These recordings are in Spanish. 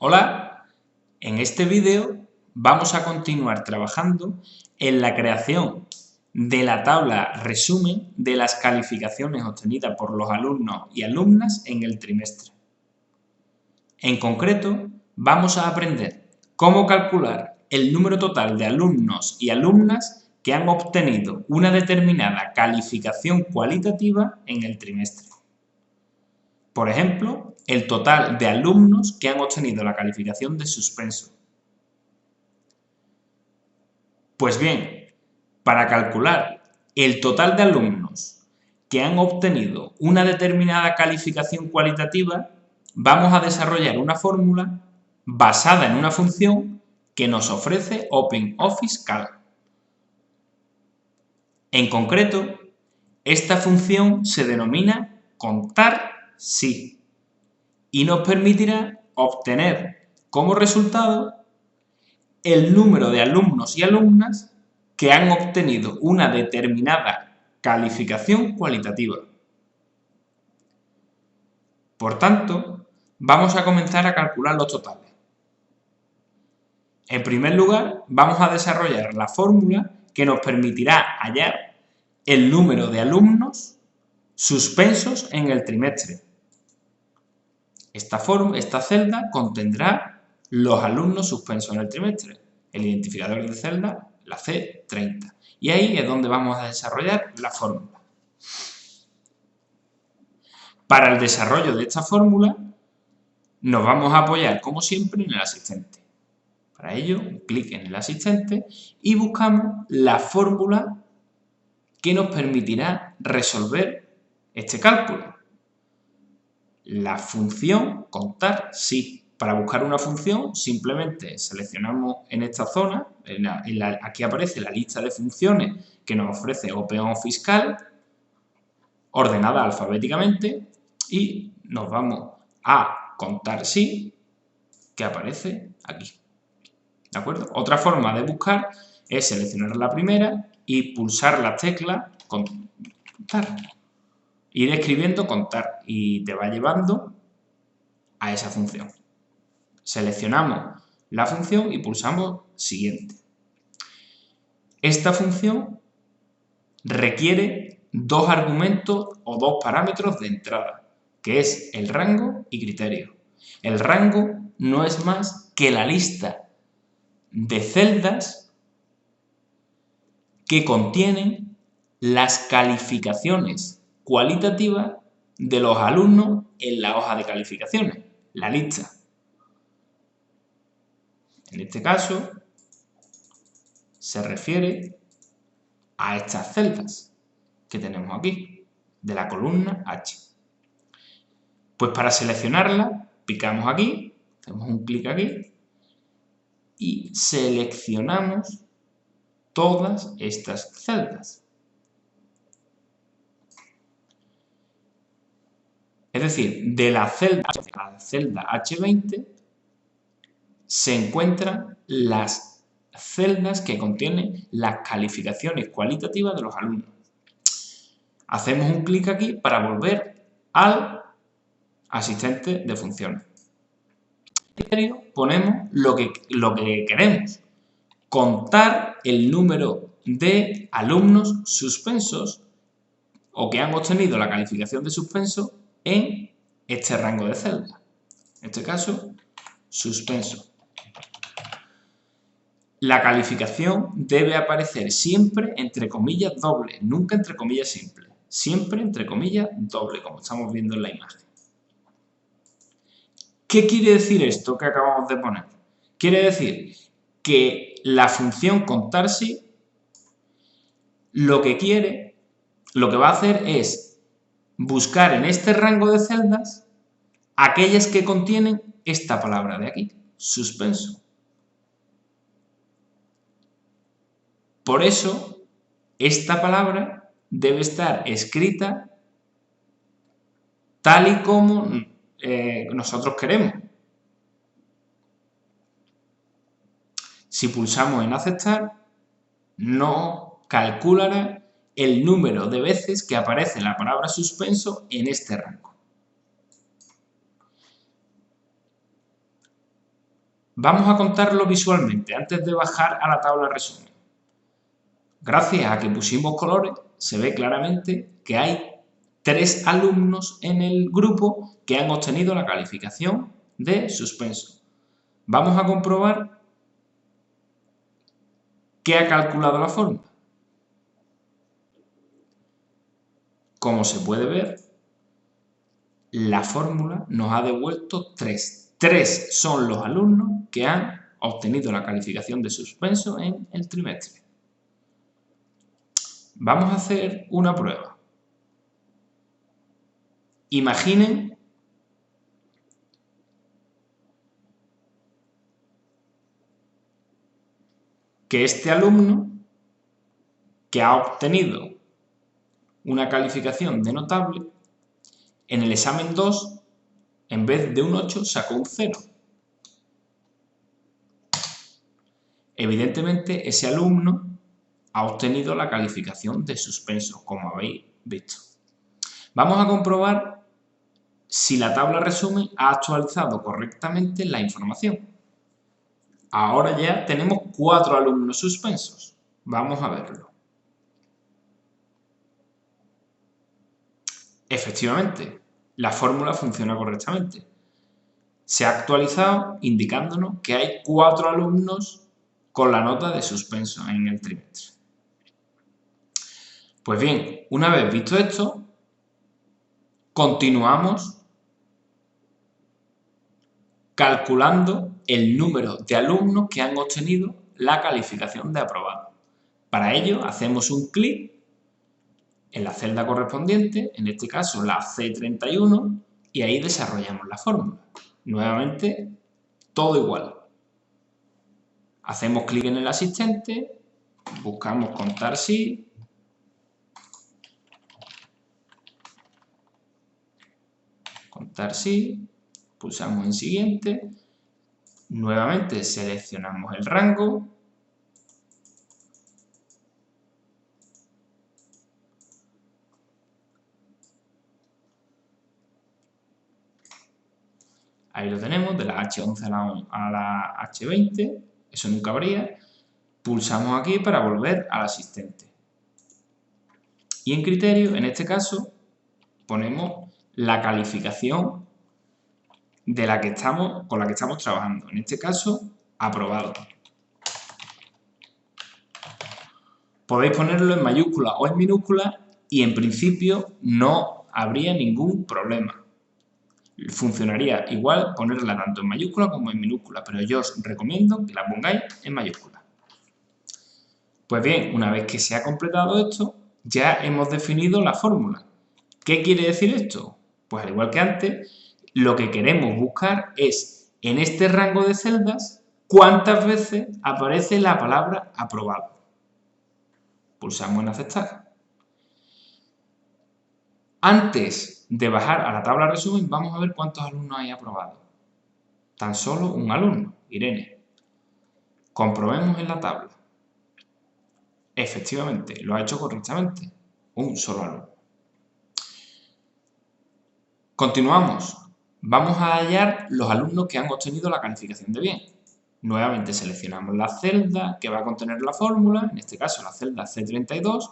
Hola, en este vídeo vamos a continuar trabajando en la creación de la tabla resumen de las calificaciones obtenidas por los alumnos y alumnas en el trimestre. En concreto, vamos a aprender cómo calcular el número total de alumnos y alumnas que han obtenido una determinada calificación cualitativa en el trimestre. Por ejemplo, el total de alumnos que han obtenido la calificación de suspenso. Pues bien, para calcular el total de alumnos que han obtenido una determinada calificación cualitativa, vamos a desarrollar una fórmula basada en una función que nos ofrece OpenOffice Calc. En concreto, esta función se denomina contar si y nos permitirá obtener como resultado el número de alumnos y alumnas que han obtenido una determinada calificación cualitativa. Por tanto, vamos a comenzar a calcular los totales. En primer lugar, vamos a desarrollar la fórmula que nos permitirá hallar el número de alumnos suspensos en el trimestre. Esta celda contendrá los alumnos suspensos en el trimestre. El identificador de celda, la C30. Y ahí es donde vamos a desarrollar la fórmula. Para el desarrollo de esta fórmula, nos vamos a apoyar, como siempre, en el asistente. Para ello, un clic en el asistente y buscamos la fórmula que nos permitirá resolver este cálculo. La función contar si. Para buscar una función simplemente seleccionamos en esta zona, aquí aparece la lista de funciones que nos ofrece OpenOffice Calc, ordenada alfabéticamente, y nos vamos a contar si, que aparece aquí. ¿De acuerdo? Otra forma de buscar es seleccionar la primera y pulsar la tecla contar. Ir escribiendo contar y te va llevando a esa función. Seleccionamos la función y pulsamos siguiente. Esta función requiere dos argumentos o dos parámetros de entrada, que es el rango y criterio. El rango no es más que la lista de celdas que contienen las calificaciones cualitativas de los alumnos en la hoja de calificaciones, la lista. En este caso, se refiere a estas celdas que tenemos aquí, de la columna H. Pues para seleccionarla, picamos aquí, hacemos un clic aquí y seleccionamos todas estas celdas. Es decir, de la celda H20 se encuentran las celdas que contienen las calificaciones cualitativas de los alumnos. Hacemos un clic aquí para volver al asistente de funciones. Ponemos lo que queremos, contar el número de alumnos suspensos o que han obtenido la calificación de suspenso en este rango de celdas. En este caso, suspenso. La calificación debe aparecer siempre entre comillas doble, nunca entre comillas simple. Siempre entre comillas doble, como estamos viendo en la imagen. ¿Qué quiere decir esto que acabamos de poner? Quiere decir que la función contar si lo que va a hacer es buscar en este rango de celdas aquellas que contienen esta palabra de aquí, suspenso. Por eso, esta palabra debe estar escrita tal y como nosotros queremos. Si pulsamos en aceptar, nos calculará el número de veces que aparece la palabra suspenso en este rango. Vamos a contarlo visualmente antes de bajar a la tabla resumen. Gracias a que pusimos colores, se ve claramente que hay 3 alumnos en el grupo que han obtenido la calificación de suspenso. Vamos a comprobar qué ha calculado la fórmula. Como se puede ver, la fórmula nos ha devuelto 3. 3 son los alumnos que han obtenido la calificación de suspenso en el trimestre. Vamos a hacer una prueba. Imaginen que este alumno que ha obtenido una calificación de notable, en el examen 2, en vez de un 8, sacó un 0. Evidentemente, ese alumno ha obtenido la calificación de suspenso, como habéis visto. Vamos a comprobar si la tabla resumen ha actualizado correctamente la información. Ahora ya tenemos 4 alumnos suspensos. Vamos a verlo. Efectivamente, la fórmula funciona correctamente. Se ha actualizado indicándonos que hay 4 alumnos con la nota de suspenso en el trimestre. Pues bien, una vez visto esto, continuamos calculando el número de alumnos que han obtenido la calificación de aprobado. Para ello, hacemos un clic en la celda correspondiente, en este caso la C31, y ahí desarrollamos la fórmula. Nuevamente, todo igual. Hacemos clic en el asistente, buscamos contar sí, pulsamos en siguiente, nuevamente seleccionamos el rango, ahí lo tenemos, de la H11 a la H20, eso nunca habría. Pulsamos aquí para volver al asistente. Y en criterio, en este caso, ponemos la calificación con la que estamos trabajando. En este caso, aprobado. Podéis ponerlo en mayúscula o en minúscula y en principio no habría ningún problema. Funcionaría igual ponerla tanto en mayúscula como en minúscula, pero yo os recomiendo que la pongáis en mayúscula. Pues bien, una vez que se ha completado esto, ya hemos definido la fórmula. ¿Qué quiere decir esto? Pues al igual que antes, lo que queremos buscar es, en este rango de celdas, cuántas veces aparece la palabra aprobado. Pulsamos en aceptar. Antes de bajar a la tabla resumen, vamos a ver cuántos alumnos hay aprobados. Tan solo un alumno, Irene. Comprobemos en la tabla. Efectivamente, lo ha hecho correctamente. Un solo alumno. Continuamos. Vamos a hallar los alumnos que han obtenido la calificación de bien. Nuevamente seleccionamos la celda que va a contener la fórmula, en este caso la celda C32.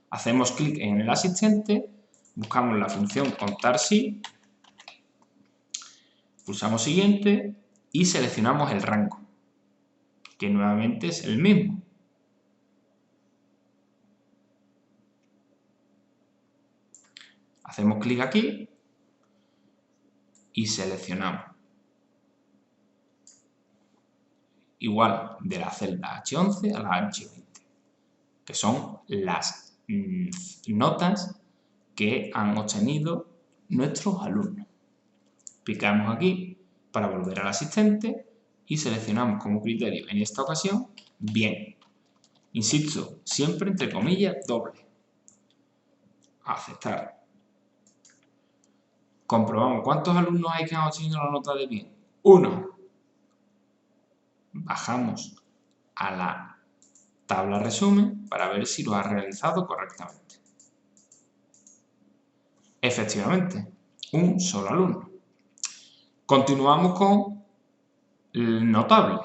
Hacemos clic en el asistente, buscamos la función contar sí, pulsamos siguiente y seleccionamos el rango, que nuevamente es el mismo. Hacemos clic aquí y seleccionamos. Igual de la celda H11 a la H20, que son las notas que han obtenido nuestros alumnos. Picamos aquí para volver al asistente y seleccionamos como criterio en esta ocasión bien. Insisto, siempre entre comillas doble. Aceptar. Comprobamos cuántos alumnos hay que han obtenido la nota de bien. 1. Bajamos a la tabla resumen para ver si lo ha realizado correctamente. Efectivamente, un solo alumno. Continuamos con notable.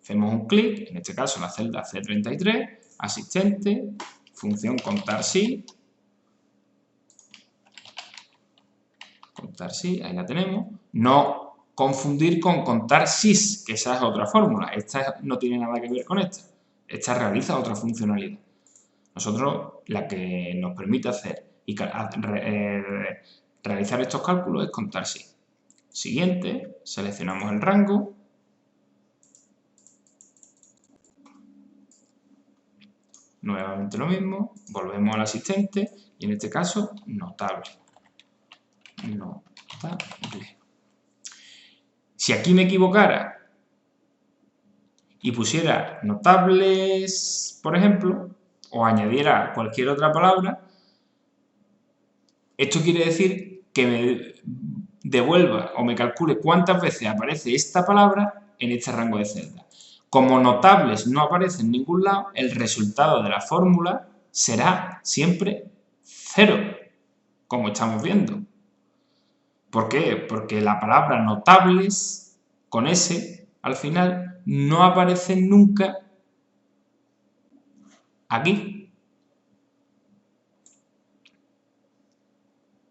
Hacemos un clic, en este caso la celda C33, asistente, función contar sí. Contar sí, ahí la tenemos. No confundir con contar sys, que esa es otra fórmula. Esta no tiene nada que ver con esta. Esta realiza otra funcionalidad. Nosotros, la que nos permite hacer y realizar estos cálculos es contar sí. Siguiente, seleccionamos el rango. Nuevamente lo mismo, volvemos al asistente y en este caso, notable. Notable. Si aquí me equivocara y pusiera notables, por ejemplo, o añadiera cualquier otra palabra, esto quiere decir que me devuelva o me calcule cuántas veces aparece esta palabra en este rango de celda. Como notables no aparece en ningún lado, el resultado de la fórmula será siempre 0, como estamos viendo. ¿Por qué? Porque la palabra notables, con S al final, no aparece nunca aquí.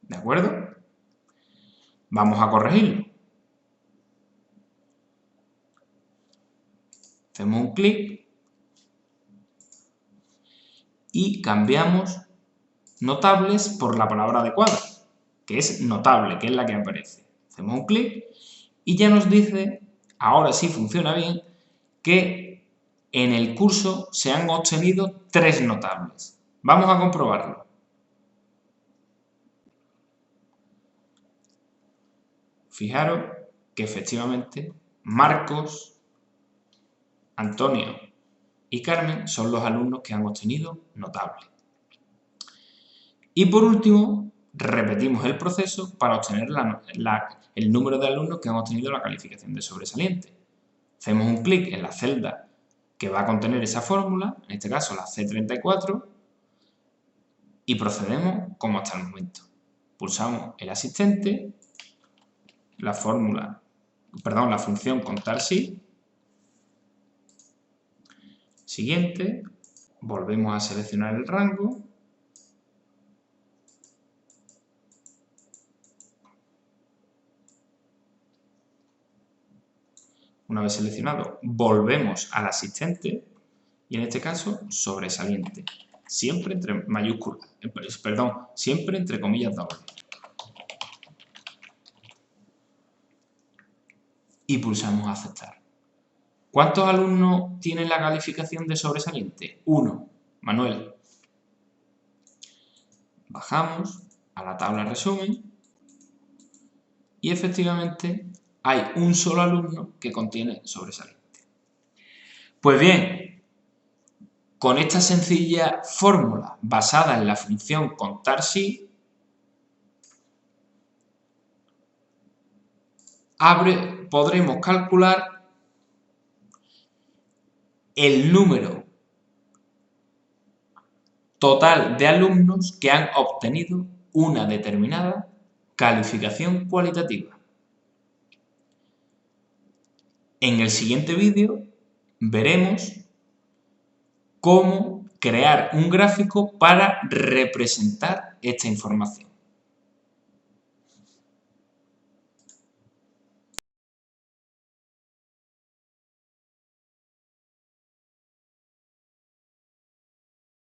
¿De acuerdo? Vamos a corregirlo. Hacemos un clic y cambiamos notables por la palabra adecuada, que es notable, que es la que aparece. Hacemos un clic y ya nos dice, ahora sí funciona bien, que en el curso se han obtenido 3 notables. Vamos a comprobarlo. Fijaros que efectivamente Marcos, Antonio y Carmen son los alumnos que han obtenido notable. Y por último, repetimos el proceso para obtener el número de alumnos que han obtenido la calificación de sobresaliente. Hacemos un clic en la celda que va a contener esa fórmula, en este caso la C34, y procedemos como hasta el momento. Pulsamos el asistente, la función contar sí. Siguiente, volvemos a seleccionar el rango. Una vez seleccionado, volvemos al asistente y en este caso, sobresaliente. Siempre entre mayúsculas, siempre entre comillas dobles. Y pulsamos aceptar. ¿Cuántos alumnos tienen la calificación de sobresaliente? 1. Manuel. Bajamos a la tabla resumen y efectivamente hay un solo alumno que contiene sobresaliente. Pues bien, con esta sencilla fórmula basada en la función contar sí, podremos calcular el número total de alumnos que han obtenido una determinada calificación cualitativa. En el siguiente vídeo veremos cómo crear un gráfico para representar esta información.